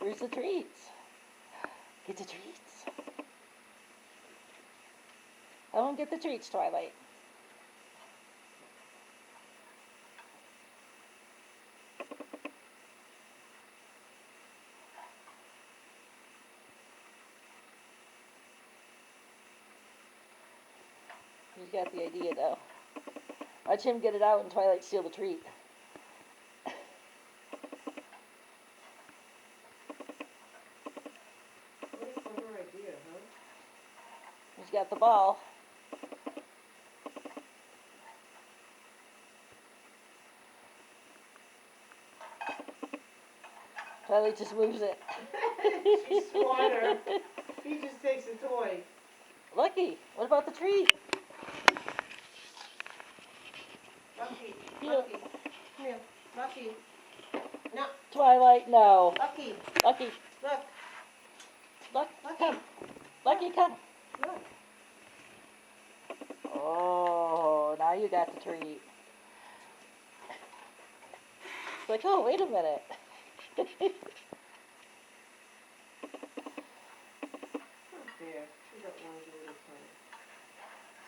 Where's the treats? Get the treats. I won't get the treats, Twilight. He's got the idea, though. Watch him get it out and Twilight steal the treat. What a clever idea, huh? He's got the ball. Twilight just moves it. She's smarter. He just takes a toy. Lucky, what about the treat? Lucky, Yeah. Lucky. Come here. Lucky. No. Twilight, no. Lucky. Lucky, Look. Lucky, Lucky. come. Lucky, come. Look. Oh, now you got the treat. It's like, oh, wait a minute. Oh, there. She got one little thing.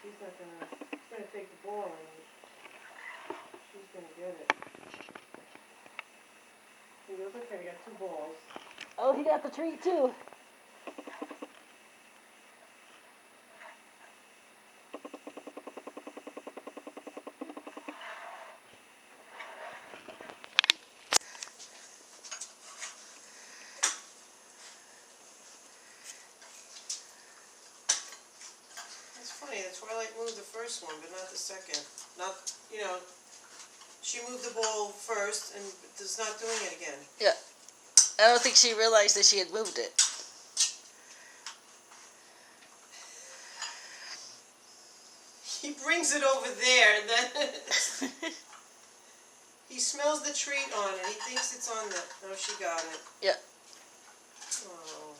She's not gonna. She's gonna take the ball and she's gonna get it. He goes, okay, I got 2 balls. Oh, he got the treat too. It's funny, the Twilight moved the first one, but not the second. Not, she moved the ball first and is not doing it again. Yeah. I don't think she realized that she had moved it. He brings it over there, and then he smells the treat on it. He thinks it's on the. Oh, she got it. Yeah. Oh.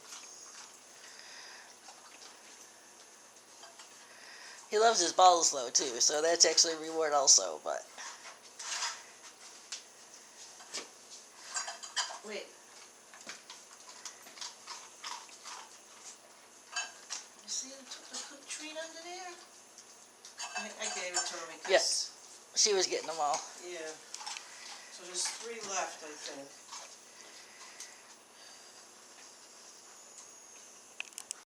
He loves his balls though too, so that's actually a reward also, but Wait. You see the treat under there? I gave it to him because. Yes. She was getting them all. Yeah. So there's 3 left, I think.